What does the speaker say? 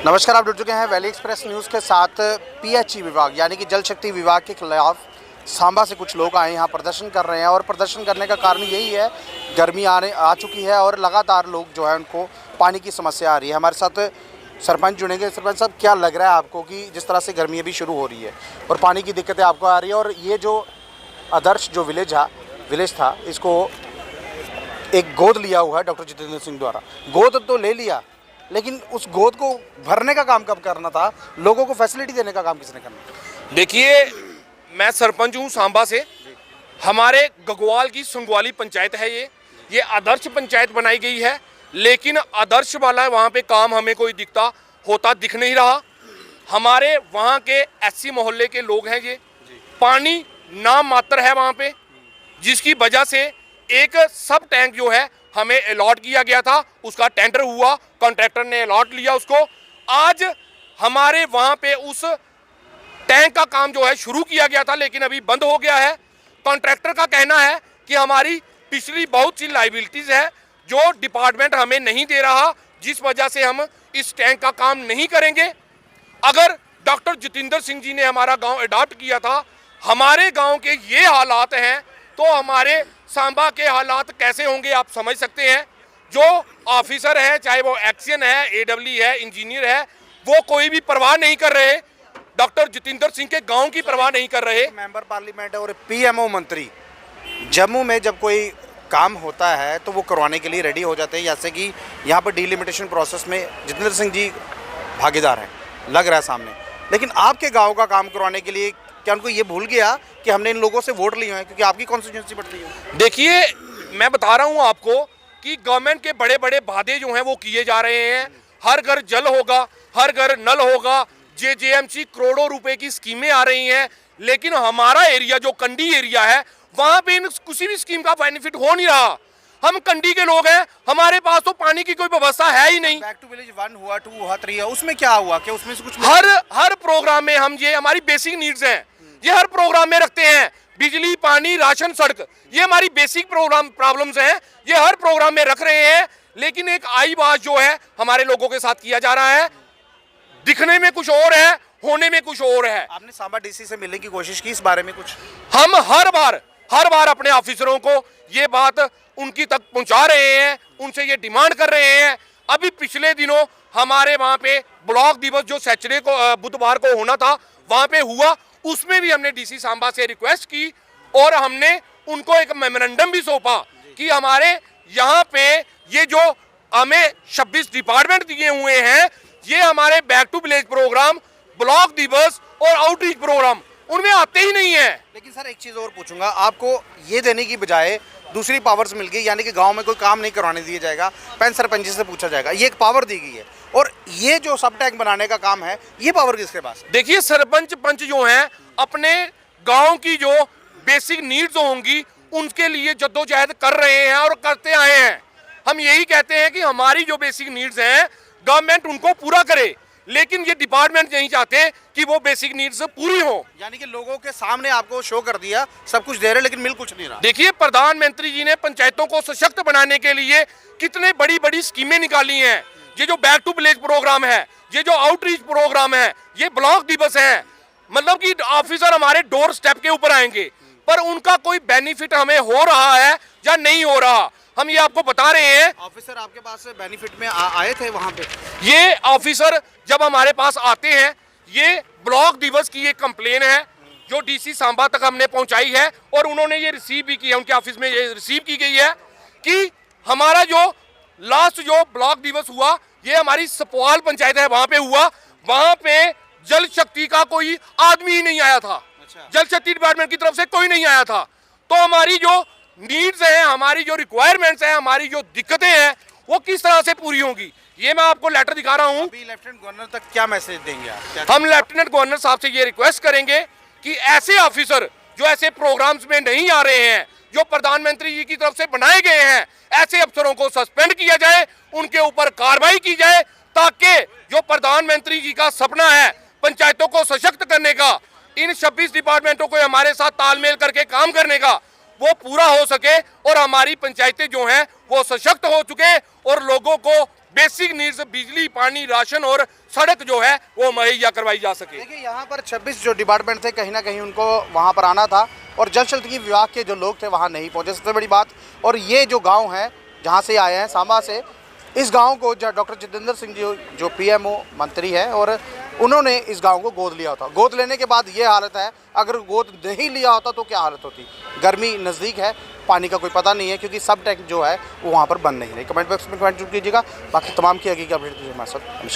नमस्कार, आप जुड़ चुके हैं वैली एक्सप्रेस न्यूज़ के साथ। पीएचई विभाग यानी कि जल शक्ति विभाग के खिलाफ सांबा से कुछ लोग आए यहाँ प्रदर्शन कर रहे हैं और प्रदर्शन करने का कारण यही है, गर्मी आ चुकी है और लगातार लोग जो है उनको पानी की समस्या आ रही है। हमारे साथ सरपंच जुड़ेंगे। सरपंच साहब, क्या लग रहा है आपको कि जिस तरह से गर्मी अभी शुरू हो रही है और पानी की दिक्कतें आपको आ रही है, और ये जो आदर्श जो विलेज था इसको एक गोद लिया हुआ है डॉक्टर जितेंद्र सिंह द्वारा। गोद तो ले लिया, लेकिन उस गोद को भरने का काम कब करना था, लोगों को फैसिलिटी देने का काम किसने करना? देखिए, मैं सरपंच हूँ सांबा से। हमारे गगवाल की संगवाली पंचायत है। ये आदर्श पंचायत बनाई गई है, लेकिन आदर्श वाला वहाँ पे काम हमें कोई दिख नहीं रहा। हमारे वहाँ के एससी मोहल्ले के लोग हैं। ये पानी नाम मात्र है वहाँ पे, जिसकी वजह से एक सब टैंक जो है हमें अलॉट किया गया था, उसका टेंडर हुआ, कॉन्ट्रैक्टर ने अलॉट लिया उसको। आज हमारे वहाँ पे उस टैंक का काम जो है शुरू किया गया था, लेकिन अभी बंद हो गया है। कॉन्ट्रैक्टर का कहना है कि हमारी पिछली बहुत सी लाइबिलिटीज है जो डिपार्टमेंट हमें नहीं दे रहा, जिस वजह से हम इस टैंक का काम नहीं करेंगे। अगर डॉक्टर जितेंद्र सिंह जी ने हमारा गांव अडॉप्ट किया था, हमारे गांव के ये हालात हैं, तो हमारे सांबा के हालात कैसे होंगे आप समझ सकते हैं। जो ऑफिसर है, चाहे वो एक्शन है, एडब्ल्यू है, इंजीनियर है, वो कोई भी परवाह नहीं कर रहे। डॉक्टर जितेंद्र सिंह के गांव की परवाह नहीं कर रहे। मेंबर पार्लियामेंट और पीएमओ मंत्री जम्मू में जब कोई काम होता है तो वो करवाने के लिए रेडी हो जाते हैं, जैसे कि यहाँ पर डिलिमिटेशन प्रोसेस में जितेंद्र सिंह जी भागीदार हैं, लग रहा है सामने। लेकिन आपके गाँव का काम करवाने के लिए क्या उनको ये भूल गया कि हमने इन लोगों से वोट लिए हैं क्योंकि आपकी कॉन्स्टिट्यूंसी पड़ती है? देखिए, मैं बता रहा हूं आपको कि गवर्नमेंट के बड़े बड़े वादे जो हैं वो किए जा रहे हैं। हर घर जल होगा, हर घर नल होगा, जेजेएमसी करोड़ों रुपए की स्कीमें आ रही हैं, लेकिन हमारा एरिया जो कंडी एरिया है, वहां पे किसी भी स्कीम का बेनिफिट हो नहीं रहा। हम कंडी के लोग हैं, हमारे पास तो पानी की कोई व्यवस्था है ही नहीं। बैक टू विलेज 1 हुआ, 2 हुआ, 3 है, उसमें क्या हुआ? क्या उसमें से कुछ हर प्रोग्राम में हम ये हमारी बेसिक नीड्स हैं, ये हर प्रोग्राम में रखते हैं। बिजली, पानी, राशन, सड़क, ये हमारी बेसिक प्रॉब्लम्स हैं, ये हर प्रोग्राम में रख रहे हैं। लेकिन एक आई बात जो है हमारे लोगों के साथ किया जा रहा है, दिखने में कुछ और है, होने में कुछ और है। आपने सांबा डीसी से मिलने की कोशिश की इस बारे में कुछ? हम हर बार अपने ऑफिसरों को ये बात उनकी तक पहुंचा रहे हैं, उनसे ये डिमांड कर रहे हैं। अभी पिछले दिनों हमारे वहां पे ब्लॉक दिवस जो सैटरडे को बुधवार को होना था, वहां पे हुआ, उसमें भी हमने डीसी सांबा से रिक्वेस्ट की और हमने उनको एक मेमोरेंडम भी सौंपा कि हमारे यहाँ पे ये जो हमें 26 डिपार्टमेंट दिए हुए हैं, ये हमारे back to village program, block दिवस और आउटरीच प्रोग्राम उनमें आते ही नहीं है। लेकिन सर, एक चीज़ और पूछूंगा, आपको ये देने की बजाय दूसरी पावर्स मिल गई, यानी कि गांव में कोई काम नहीं करवाने दिया जाएगा, पंच सरपंच से पूछा जाएगा, ये एक पावर दी गई है, और ये जो सब टैंक बनाने का काम है, ये पावर किसके पास है? देखिए, सरपंच पंच जो हैं अपने गांव की जो बेसिक नीड्स होंगी उनके लिए जद्दोजहद कर रहे हैं और करते आए हैं। हम यही कहते हैं कि हमारी जो बेसिक नीड्स हैं गवर्नमेंट उनको पूरा करे, लेकिन ये डिपार्टमेंट नहीं चाहते कि वो बेसिक नीड्स पूरी हो। यानी कि लोगों के सामने आपको शो कर दिया, सब कुछ दे रहे लेकिन मिल कुछ नहीं रहा। देखिए, प्रधानमंत्री जी ने पंचायतों को सशक्त बनाने के लिए कितने बड़ी बड़ी स्कीमें निकाली हैं। ये जो बैक टू विलेज प्रोग्राम है, ये जो आउटरीच प्रोग्राम है, ये ब्लॉक दिवस है, मतलब कि ऑफिसर हमारे डोर स्टेप के ऊपर आएंगे, पर उनका कोई बेनिफिट हमें हो रहा है या नहीं हो रहा, हम ये आपको बता रहे हैं। ऑफिसर आपके पास बेनिफिट में आए थे वहां पे? ये ऑफिसर जब हमारे पास आते हैं, ये ब्लॉक दिवस की एक कंप्लेन है जो डीसी सांबा तक हमने पहुंचाई है और उन्होंने ये रिसीव भी की है, उनके ऑफिस में ये रिसीव की गई है कि हमारा जो लास्ट जो ब्लॉक दिवस हुआ, ये हमारी सपवाल पंचायत है, वहां पे हुआ, वहां पे जल शक्ति का कोई आदमी ही नहीं आया था। जल शक्ति डिपार्टमेंट की तरफ से कोई नहीं आया था। तो हमारी जो नीड्स हैं, हमारी जो रिक्वायरमेंट्स हैं, हमारी जो दिक्कतें हैं, वो किस तरह से पूरी होंगी, ये मैं आपको लेटर दिखा रहा हूँ। अभी लेफ्टिनेंट गवर्नर तक क्या मैसेज देंगे आप? हम लेफ्टिनेंट गवर्नर साहब से ये रिक्वेस्ट करेंगे कि ऐसे ऑफिसर जो ऐसे प्रोग्राम्स में नहीं आ रहे हैं, जो प्रधानमंत्री जी की तरफ से बनाए गए हैं, ऐसे अफसरों को सस्पेंड किया जाए, उनके ऊपर कार्रवाई की जाए, ताकि जो प्रधानमंत्री जी का सपना है पंचायतों को सशक्त करने का, इन 26 डिपार्टमेंटों को हमारे साथ तालमेल करके काम करने का, वो पूरा हो सके और हमारी पंचायतें जो हैं वो सशक्त हो चुके और लोगों को बेसिक नीड्स बिजली, पानी, राशन और सड़क जो है वो मुहैया करवाई जा सके। देखिए यहाँ पर 26 जो डिपार्टमेंट थे कहीं ना कहीं उनको वहाँ पर आना था और जल शक्ति विभाग के जो लोग थे वहाँ नहीं पहुँचे, सबसे बड़ी बात। और ये जो गांव है जहाँ से आए हैं सांबा से, इस गांव को डॉक्टर जितेंद्र सिंह जी जो पीएमओ मंत्री है और उन्होंने इस गांव को गोद लिया होता। गोद लेने के बाद ये हालत है, अगर गोद नहीं लिया होता तो क्या हालत होती। गर्मी नज़दीक है, पानी का कोई पता नहीं है क्योंकि सब टैंक जो है वो वहाँ पर बंद नहीं है। कमेंट बॉक्स में कमेंट जरूर कीजिएगा। बाकी तमाम की आगे की अपडेट हमारे साथ। नमस्कार।